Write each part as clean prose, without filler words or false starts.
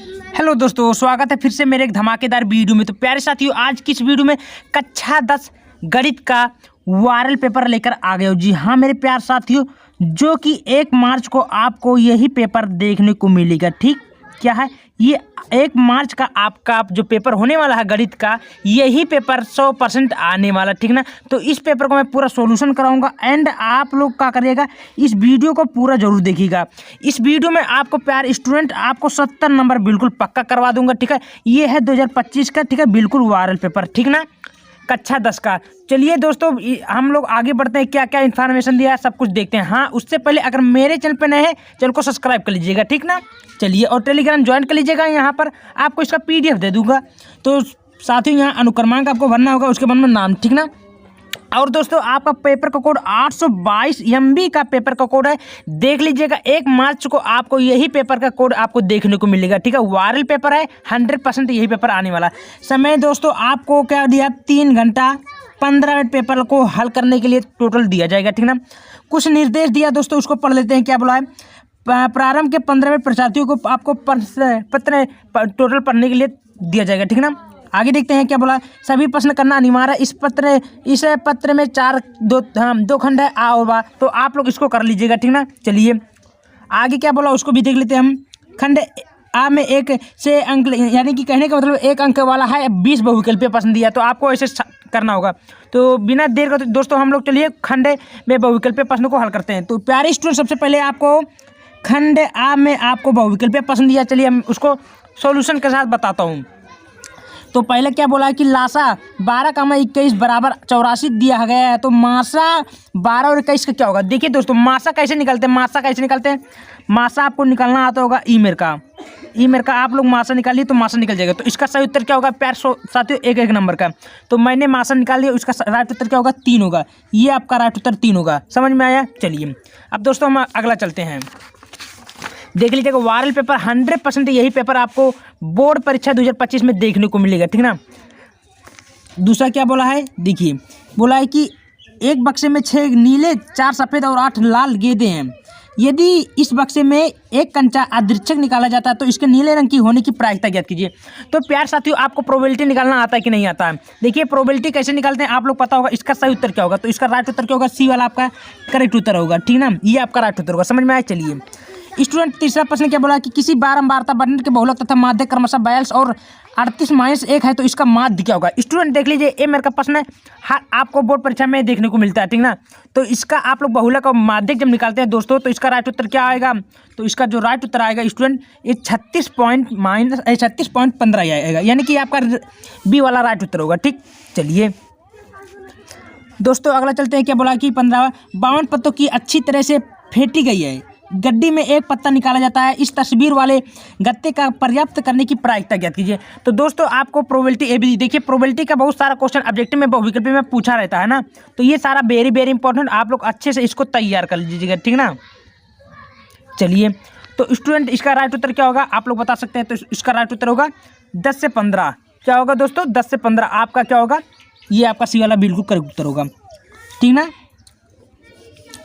Hello दोस्तों, स्वागत है फिर से मेरे एक धमाकेदार वीडियो में। तो प्यारे साथियों, आज की इस वीडियो में कक्षा 10 गणित का वायरल पेपर लेकर आ गए हो। जी हाँ मेरे प्यारे साथियों, जो कि 1 मार्च को आपको यही पेपर देखने को मिलेगा। ठीक क्या है, ये 1 मार्च का आपका जो पेपर होने वाला है गणित का, यही पेपर 100% आने वाला। ठीक ना, तो इस पेपर को मैं पूरा सॉल्यूशन कराऊंगा एंड आप लोग क्या करिएगा, इस वीडियो को पूरा जरूर देखिएगा। इस वीडियो में आपको प्यारे स्टूडेंट आपको 70 नंबर बिल्कुल पक्का करवा दूंगा। ठीक है, ये है 2025 का, ठीक है, बिल्कुल वायरल पेपर। ठीक ना, कक्षा 10 का। चलिए दोस्तों, हम लोग आगे बढ़ते हैं, क्या क्या इन्फॉर्मेशन दिया है सब कुछ देखते हैं। हाँ, उससे पहले अगर मेरे चैनल पे नए हैं, चैनल को सब्सक्राइब कर लीजिएगा। ठीक ना, चलिए, और टेलीग्राम ज्वाइन कर लीजिएगा। यहाँ पर आपको इसका PDF दे दूंगा। तो साथियों, यहाँ अनुक्रमांक आपको भरना होगा, उसके बाद में नाम। ठीक ना, और दोस्तों आपका पेपर का कोड 822 MB का पेपर का कोड है, देख लीजिएगा। 1 मार्च को आपको यही पेपर का कोड आपको देखने को मिलेगा। ठीक है, वायरल पेपर है, 100% यही पेपर आने वाला। समय दोस्तों आपको क्या दिया, 3 घंटा 15 मिनट पेपर को हल करने के लिए टोटल दिया जाएगा। ठीक ना, कुछ निर्देश दिया दोस्तों, उसको पढ़ लेते हैं। क्या बोला है, प्रारंभ के 15 मिनट परीक्षार्थियों को आपको पत्र टोटल पढ़ने के लिए दिया जाएगा। ठीक ना, आगे देखते हैं क्या बोला। सभी प्रश्न करना अनिवार्य। इस पत्र में 2 खंड है आ और बा, तो आप लोग इसको कर लीजिएगा। ठीक ना, चलिए आगे क्या बोला उसको भी देख लेते हैं हम। खंड आ में 1 से अंक, यानी कि कहने का मतलब 1 अंक वाला है, 20 बहुविकल्पीय प्रश्न दिया, तो आपको ऐसे करना होगा। तो बिना देर का दोस्तों हम लोग चलिए खंड में बहुविकल्पीय प्रश्न को हल करते हैं। तो प्यारे स्टूडेंट, सबसे पहले आपको खंड आ में आपको बहुविकल्पीय प्रश्न दिया, चलिए हम उसको सॉल्यूशन के साथ बताता हूँ। तो पहले क्या बोला है कि लासा 12, 21 = 84 दिया गया है। तो मासा 12 और 21 का क्या होगा। देखिए दोस्तों, मासा कैसे निकलते हैं, मासा आपको निकालना आता होगा। ई मेर का आप लोग मासा निकालिए तो मासा निकल जाएगा। तो इसका सही उत्तर क्या होगा प्यार साथियों, 1 नंबर का। तो मैंने मासा निकाल लिया, इसका राइट उत्तर क्या होगा, 3 होगा। ये आपका राइट उत्तर 3 होगा। समझ में आया। चलिए अब दोस्तों हम अगला चलते हैं। देख लीजिएगा, वायरल पेपर 100% यही पेपर आपको बोर्ड परीक्षा 2025 में देखने को मिलेगा। ठीक ना, दूसरा क्या बोला है, देखिए बोला है कि एक बक्से में 6 नीले, 4 सफ़ेद और 8 लाल गेंदें हैं। यदि इस बक्से में एक कंचा अदृच्छक निकाला जाता है तो इसके नीले रंग की होने की प्रायिकता ज्ञात कीजिए। तो प्यार साथियों, आपको प्रोबेबिलिटी निकालना आता है कि नहीं आता है। देखिए प्रोबेबिलिटी कैसे निकालते हैं आप लोग पता होगा। इसका सही उत्तर क्या होगा, तो इसका राइट उत्तर क्या होगा, C वाला आपका करेक्ट उत्तर होगा। ठीक ना, ये आपका राइट उत्तर होगा। समझ में आया। चलिए स्टूडेंट, तीसरा प्रश्न क्या बोला कि किसी बारंबारता वर्णन के बहुलक तथा माध्य क्रमशः 42 और 38 - 1 है, तो इसका माध्य क्या होगा। स्टूडेंट देख लीजिए, ये मेरे का प्रश्न है, आपको बोर्ड परीक्षा में देखने को मिलता है। ठीक ना, तो इसका आप लोग बहुलक और माध्यक जब निकालते हैं दोस्तों, तो इसका राइट उत्तर क्या आएगा, तो इसका जो राइट उत्तर आएगा स्टूडेंट, ये 36.15 आएगा, यानी कि आपका B वाला राइट उत्तर होगा। ठीक, चलिए दोस्तों अगला चलते हैं। क्या बोला कि 15 52 पत्तों की अच्छी तरह से फेंटी गई है, गड्डी में 1 पत्ता निकाला जाता है। इस तस्वीर वाले गत्ते का पर्याप्त करने की प्रायिकता ज्ञात कीजिए। तो दोस्तों आपको प्रोबेबिलिटी ABCD, देखिए प्रोबेबिलिटी का बहुत सारा क्वेश्चन ऑब्जेक्टिव में बहुविकल्पी में पूछा रहता है ना, तो ये सारा वेरी इंपॉर्टेंट, आप लोग अच्छे से इसको तैयार कर लीजिएगा। ठीक ना, चलिए तो स्टूडेंट इसका राइट उत्तर क्या होगा आप लोग बता सकते हैं। तो इसका राइट उत्तर होगा 10 से 15। क्या होगा दोस्तों, 10 से 15 आपका क्या होगा, ये आपका C वाला बिल्कुल करेक्ट उत्तर होगा। ठीक ना,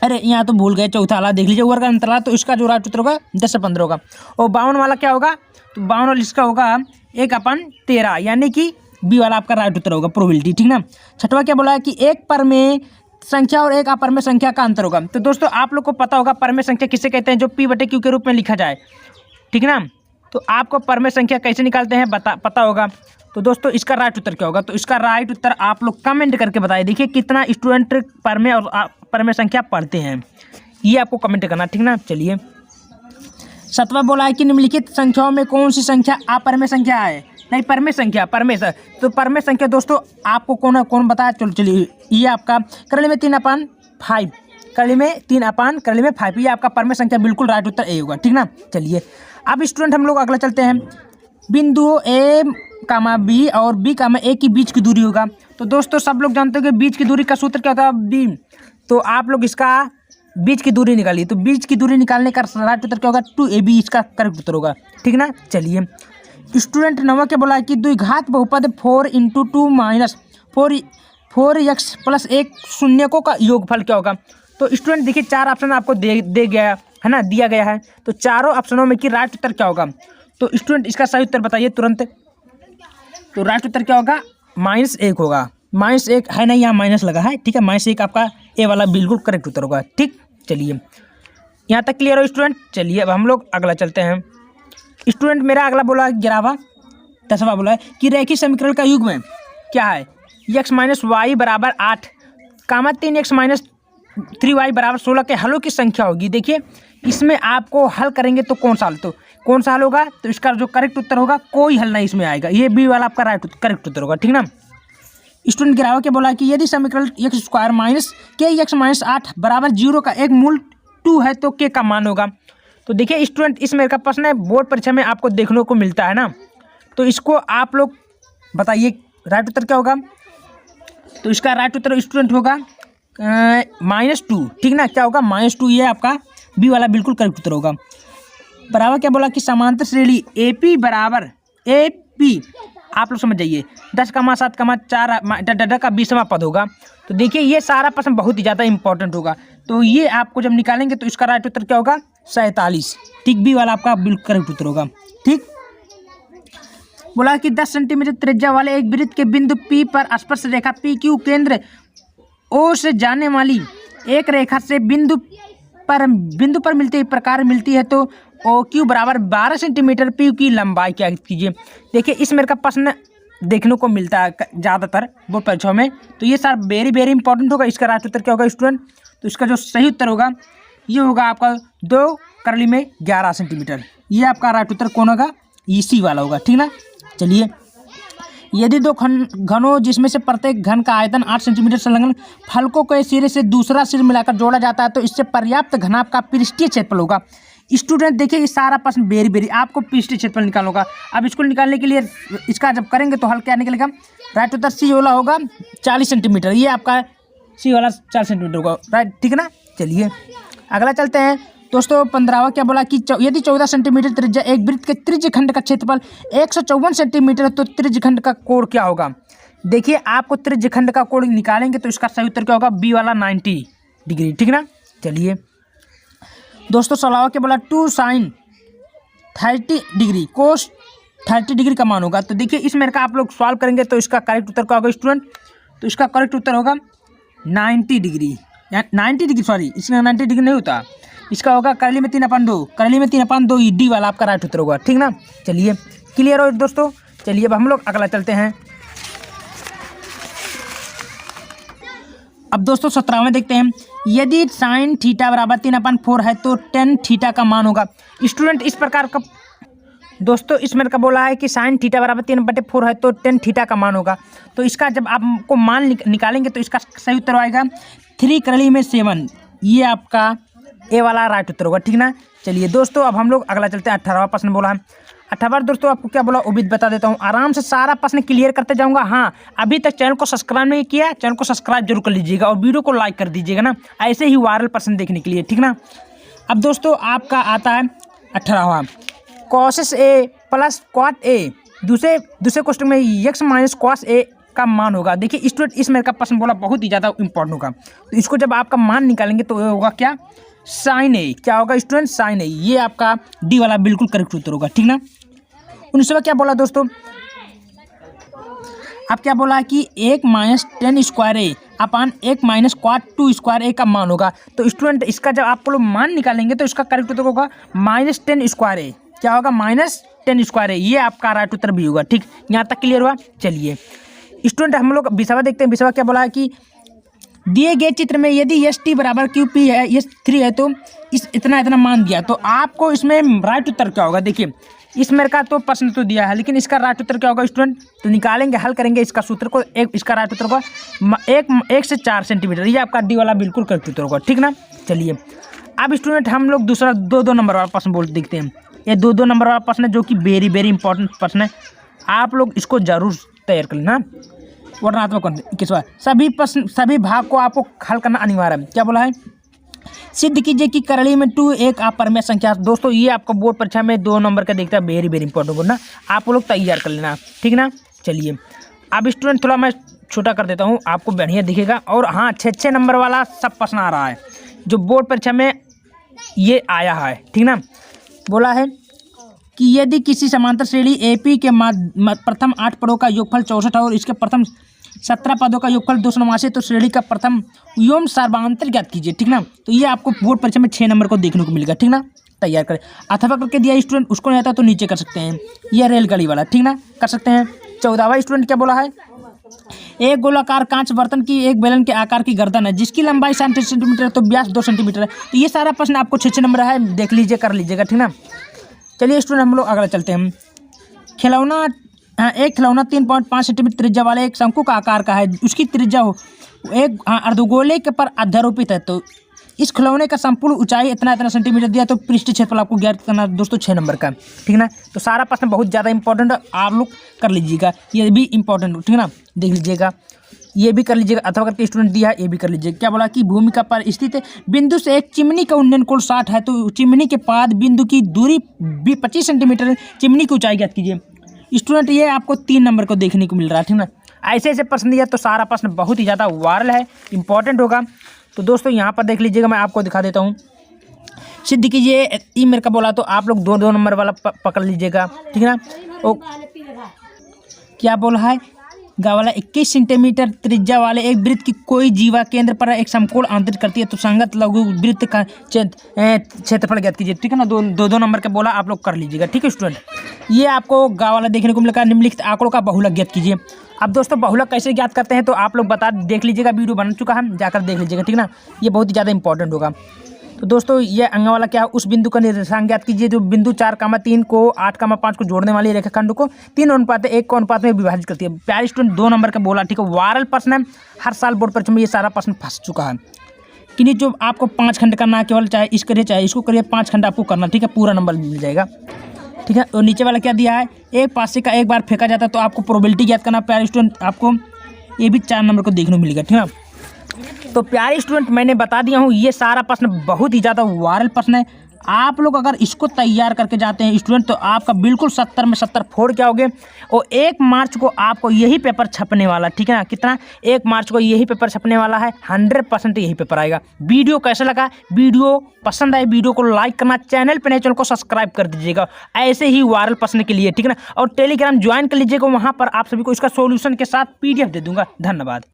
अरे यहाँ तो भूल गए, चौथा वाला देख लीजिए, वर्ग अंतराल, तो इसका जो राइट उत्तर होगा 10 से 15 होगा। और 52 वाला क्या होगा, तो 52 वाला इसका होगा 1/13, यानी कि B वाला आपका राइट उत्तर होगा प्रोबेबिलिटी। ठीक ना, छठवां क्या बोला है कि 1 परमेय संख्या और 1 अपरमेय संख्या का अंतर होगा। तो दोस्तों आप लोग को पता होगा परमेय संख्या किसे कहते हैं, जो P/Q के रूप में लिखा जाए। ठीक ना, तो आपको परमेय संख्या कैसे निकालते हैं पता होगा। तो दोस्तों इसका राइट उत्तर क्या होगा, तो इसका राइट उत्तर आप लोग कमेंट करके बताइए। देखिए कितना स्टूडेंट परमेय और परमेय संख्या पढ़ते हैं, ये आपको कमेंट करना। ठीक ना, चलिए 7वां बोला है कि निम्नलिखित संख्याओं में कौन सी संख्या अपरमेय संख्या है, नहीं परमेय संख्या, तो परमेय संख्या दोस्तों आपको कौन बताया, चलिए ये आपका करली में 3/5, करली में 3/5, ये आपका परमेय संख्या बिल्कुल राइट उत्तर A होगा। ठीक ना, चलिए अब स्टूडेंट हम लोग अगला चलते हैं। बिंदुओं A, B और B, A के बीच की दूरी होगा। तो दोस्तों सब लोग जानते हो कि बीच की दूरी का सूत्र क्या होता है, B। तो आप लोग इसका बीच की दूरी निकालिए। तो बीच की दूरी निकालने का राइट उत्तर क्या होगा, 2AB इसका करेक्ट उत्तर होगा। ठीक ना, चलिए स्टूडेंट 9वां क्या बोला है कि द्विघात बहुपद 4 × 2 - 4x + 1 शून्यकों का योगफल क्या होगा। तो स्टूडेंट देखिए 4 ऑप्शन आपको दिया गया है। तो चारों ऑप्शनों में कि राइट उत्तर क्या होगा, तो स्टूडेंट इसका सही उत्तर बताइए तुरंत। तो राइट उत्तर क्या होगा? -1 होगा। -1 है नहीं, यहाँ माइनस लगा है, ठीक है। -1 आपका ए वाला बिल्कुल करेक्ट उत्तर होगा, ठीक। चलिए यहाँ तक क्लियर हो स्टूडेंट। चलिए अब हम लोग अगला चलते हैं। स्टूडेंट मेरा अगला बोला 11वां 10वां बोला है कि रेखीय समीकरण का युग्म क्या है? x - y = 8, 3x - 3y = 16 के हलों की संख्या होगी। देखिए इसमें आपको हल करेंगे तो कौन सा हल होगा? तो इसका जो करेक्ट उत्तर होगा, कोई हल नहीं इसमें आएगा, ये बी वाला आपका करेक्ट उत्तर होगा, ठीक ना। स्टूडेंट 11वां क्या बोला कि यदि समीकरण x² - kx - 8 = 0 का एक मूल 2 है तो k का मान होगा। तो देखिए स्टूडेंट इसमें का प्रश्न है, बोर्ड परीक्षा में आपको देखने को मिलता है ना, तो इसको आप लोग बताइए राइट उत्तर क्या होगा। तो इसका राइट उत्तर स्टूडेंट होगा -2, ठीक ना। क्या होगा? -2, ये आपका बी वाला बिल्कुल करेक्ट उत्तर होगा। बराबर क्या बोला कि समांतर श्रेणी AP बराबर AP, आप लोग समझ जाइए 10, 7, 4 का 20वां पद होगा। तो देखिए ये सारा प्रश्न बहुत ही ज़्यादा इंपॉर्टेंट होगा, तो ये आपको जब निकालेंगे तो इसका राइट उत्तर क्या होगा? 47, ठीक। बी वाला आपका बिल्कुल करेक्ट उत्तर होगा, ठीक। बोला कि 10 सेंटीमीटर त्रिज्या वाले एक वृत्त के बिंदु P पर स्पर्श रेखा PQ केंद्र O से जाने वाली एक रेखा से बिंदु पर मिलती प्रकार मिलती है, तो OQ बराबर 12 सेंटीमीटर, PQ की लंबाई क्या कीजिए। देखिए इस मेरे का प्रश्न देखने को मिलता है ज़्यादातर बोर्ड परीक्षाओं में, तो ये सर वेरी इंपॉर्टेंट होगा। इसका राइट उत्तर क्या होगा स्टूडेंट? तो इसका जो सही उत्तर होगा ये होगा आपका 2 × 11 सेंटीमीटर। ये आपका राइट उत्तर कौन होगा? इसी वाला होगा, ठीक ना। चलिए यदि 2 घनों जिसमें से प्रत्येक घन का आयतन 8 सेंटीमीटर संलग्न फलकों के सिरे से दूसरा सिर मिलाकर जोड़ा जाता है, तो इससे पर्याप्त घनाभ का पृष्ठीय क्षेत्रफल होगा। स्टूडेंट देखिए ये सारा प्रश्न वेरी आपको पृष्ठीय क्षेत्रफल निकालना होगा। अब इसको निकालने के लिए इसका जब करेंगे तो हल क्या निकलेगा? राइट उत्तर सी वाला होगा 40 सेंटीमीटर। ये आपका सी वाला 40 सेंटीमीटर होगा, राइट, ठीक है ना। चलिए अगला चलते हैं दोस्तों। 15वां क्या बोला कि यदि 14 सेंटीमीटर त्रिज्या एक वृत्त के त्रिज्य खंड का क्षेत्रफल 154 सेंटीमीटर, तो त्रिज्य खंड का कोण क्या होगा? देखिए आपको त्रिज्य खंड का कोण निकालेंगे तो इसका सही उत्तर क्या होगा? बी वाला 90 डिग्री, ठीक ना। चलिए दोस्तों 16वां क्या बोला 2 sin 30 डिग्री cos 30 डिग्री का मान होगा। तो देखिए इस मेरे का आप लोग सॉल्व करेंगे तो इसका करेक्ट उत्तर क्या होगा स्टूडेंट? तो इसका करेक्ट उत्तर होगा 90 डिग्री, या 90 डिग्री, सॉरी इसमें 90 डिग्री नहीं होता, इसका होगा करली में 3/2, करली में 3/2, डी वाला आपका राइट उत्तर होगा, ठीक ना। चलिए क्लियर हो दोस्तों। चलिए अब हम लोग अगला चलते हैं। अब दोस्तों 17वां देखते हैं। यदि sin θ = 3/4 है तो tan θ का मान होगा। स्टूडेंट इस प्रकार का दोस्तों इस मेरे का बोला है कि sin θ = 3/4 है तो tan θ का मान होगा। तो इसका जब आपको मान निकालेंगे तो इसका सही उत्तर आएगा 3 करली में 7, ये आपका ए वाला राइट उत्तर होगा, ठीक ना। चलिए दोस्तों अब हम लोग अगला चलते हैं। 18वां प्रश्न बोला है। 18वां दोस्तों आपको क्या बोला वो भी बता देता हूँ, आराम से सारा प्रश्न क्लियर करते जाऊँगा। हाँ अभी तक चैनल को सब्सक्राइब नहीं किया, चैनल को सब्सक्राइब जरूर कर लीजिएगा और वीडियो को लाइक कर दीजिएगा ना, ऐसे ही वायरल प्रश्न देखने के लिए, ठीक ना। अब दोस्तों आपका आता है 18वां cos A + cot A, दूसरे क्वेश्चन में x - cos A का मान होगा। देखिए स्टूडेंट इस मेरे का प्रश्न बोला बहुत ही ज़्यादा इंपॉर्टेंट होगा, तो इसको जब आपका मान निकालेंगे तो ये होगा क्या? sin A। क्या होगा स्टूडेंट? sin A। ये आपका डी वाला बिल्कुल करेक्ट उत्तर होगा, ठीक ना। 19वां क्या बोला दोस्तों? अब क्या बोला कि 1 - tan² A upon 1 - cot 2² A का मान होगा। तो स्टूडेंट इसका जब आप लोग मान निकालेंगे तो इसका करेक्ट उत्तर होगा -tan² A। क्या होगा? -tan² A। ये आपका राइट उत्तर भी होगा, ठीक। यहाँ तक क्लियर हुआ। चलिए स्टूडेंट हम लोग 20वां देखते हैं। 20वां क्या बोला है कि दिए गए चित्र में यदि ST = QP है, S3 है, तो इतना मान दिया, तो आपको इसमें राइट उत्तर क्या होगा? देखिए इस मेरे का तो प्रश्न तो दिया है, लेकिन इसका राइट उत्तर क्या होगा स्टूडेंट? तो निकालेंगे, हल करेंगे इसका सूत्र को। इसका राइट उत्तर होगा 1 से 4 सेंटीमीटर। ये आपका डी वाला बिल्कुल करेक्ट उत्तर होगा, ठीक ना। चलिए अब स्टूडेंट हम लोग दूसरा 2 नंबर वाला प्रश्न बोल देखते हैं। ये 2 नंबर वाला प्रश्न है जो कि वेरी इंपॉर्टेंट प्रश्न है, आप लोग इसको जरूर तैयार कर लेना। वर्णनात्मक सभी भाग को आपको हल करना अनिवार्य है। क्या बोला है? सिद्ध कीजिए कि करली में 2 एक अपरिमेय संख्या। दोस्तों ये आपको बोर्ड परीक्षा में 2 नंबर का देखता है, वेरी इंपॉर्टेंट होगा ना, आप लोग तैयार कर लेना, ठीक ना। चलिए अब स्टूडेंट थोड़ा मैं छोटा कर देता हूँ, आपको बढ़िया दिखेगा। और हाँ 6 नंबर वाला सब प्रश्न आ रहा है जो बोर्ड परीक्षा में ये आया है, ठीक ना। बोला है कि यदि किसी समांतर श्रेणी एपी के प्रथम 8 पदों का योगफल 64 और इसके प्रथम 17 पदों का योगफल 289 तो श्रेणी का प्रथम व्योम सर्वांतर ज्ञात कीजिए, ठीक ना। तो ये आपको बोर्ड परीक्षा में 6 नंबर को देखने को मिलेगा, ठीक ना। तैयार करें। अथवा करके दिया स्टूडेंट, उसको नहीं आता तो नीचे कर सकते हैं, यह रेलगाड़ी वाला, ठीक ना, कर सकते हैं। 14वां स्टूडेंट क्या बोला है, एक गोलाकार कांच बर्तन की एक बेलन के आकार की गर्दन है जिसकी लंबाई 60 सेंटीमीटर तो व्यास 2 सेंटीमीटर है। तो ये सारा प्रश्न आपको 6 नंबर है, देख लीजिए, कर लीजिएगा, ठीक ना। चलिए स्टूडेंट हम लोग अगला चलते हैं। खिलौना, एक खिलौना 3.5 सेंटीमीटर त्रिज्या वाले एक शंकु का आकार का है, उसकी त्रिज्या हो एक अर्धगोले के पर अध्यारोपित है। तो इस खिलौने का संपूर्ण ऊंचाई इतना सेंटीमीटर दिया, तो पृष्ठ क्षेत्रफल आपको ज्ञात करना दोस्तों 6 नंबर का, ठीक ना। तो सारा प्रश्न बहुत ज़्यादा इंपॉर्टेंट है, आप लोग कर लीजिएगा, ये भी इंपॉर्टेंट, ठीक ना, देख लीजिएगा, ये भी कर लीजिएगा। अथवा करके स्टूडेंट दिया है, ये भी कर लीजिएगा। क्या बोला कि भूमिका पर स्थित बिंदु से एक चिमनी का उन्नयन कोण 60 है, तो चिमनी के पाद बिंदु की दूरी 25 सेंटीमीटर, चिमनी की ऊंचाई ज्ञात कीजिए। स्टूडेंट ये आपको 3 नंबर को देखने को मिल रहा है, ठीक ना। ऐसे ऐसे प्रश्न दिया तो सारा प्रश्न बहुत ही ज़्यादा वायरल है, इंपॉर्टेंट होगा। तो दोस्तों यहाँ पर देख लीजिएगा, मैं आपको दिखा देता हूँ, सिद्ध कीजिए। ई मेरे का बोला तो आप लोग 2 नंबर वाला पकड़ लीजिएगा, ठीक है ना। क्या बोला है, गा वाला 21 सेंटीमीटर त्रिज्या वाले एक वृत्त की कोई जीवा केंद्र पर एक समकोण आंतरित करती है, तो संगत लघु वृत्त का क्षेत्रफल ज्ञात कीजिए, ठीक है ना। 2 नंबर का बोला, आप लोग कर लीजिएगा, ठीक है स्टूडेंट। ये आपको गा वाला देखने को मिलेगा। निम्नलिखित आंकड़ों का बहुलक ज्ञात कीजिए। अब दोस्तों बहुलक कैसे ज्ञात करते हैं तो आप लोग देख लीजिएगा, वीडियो बन चुका है, जाकर देख लीजिएगा, ठीक ना। ये बहुत ही ज़्यादा इंपॉर्टेंट होगा। तो दोस्तों ये अंग वाला क्या है, उस बिंदु का निर्देशांक ज्ञात कीजिए जो बिंदु 4,3 को 8,5 को जोड़ने वाली रेखाखंड को 3:1 को अनुपात में विभाजित करती है। प्यारे स्टूडेंट 2 नंबर का बोला, ठीक है, वायरल प्रश्न है, हर साल बोर्ड परीक्षा में ये सारा प्रश्न फंस चुका है कि नहीं। जो आपको 5 खंड करना है केवल, चाहे इस करिए चाहे इसको करिए, 5 खंड आपको करना, ठीक है, पूरा नंबर मिल जाएगा, ठीक है। और नीचे वाला क्या दिया है, एक पासे का एक बार फेंका जाता है, तो आपको प्रोबेबिलिटी ज्ञात करना। प्यारे स्टूडेंट आपको ये भी 4 नंबर को देखने को मिलेगा, ठीक है। तो प्यारे स्टूडेंट मैंने बता दिया हूँ, ये सारा प्रश्न बहुत ही ज़्यादा वायरल प्रश्न है। आप लोग अगर इसको तैयार करके जाते हैं स्टूडेंट, तो आपका बिल्कुल 70 में 70 फोड़ के आओगे। और 1 मार्च को आपको यही पेपर छपने वाला, ठीक है ना। कितना, 1 मार्च को यही पेपर छपने वाला है, 100% यही पेपर आएगा। वीडियो कैसा लगा, वीडियो पसंद आए वीडियो को लाइक करना, चैनल पे नए चैनल को सब्सक्राइब कर दीजिएगा ऐसे ही वायरल प्रश्न के लिए, ठीक है ना। और टेलीग्राम ज्वाइन कर लीजिएगा, वहाँ पर आप सभी को इसका सोल्यूशन के साथ PDF दे दूंगा। धन्यवाद।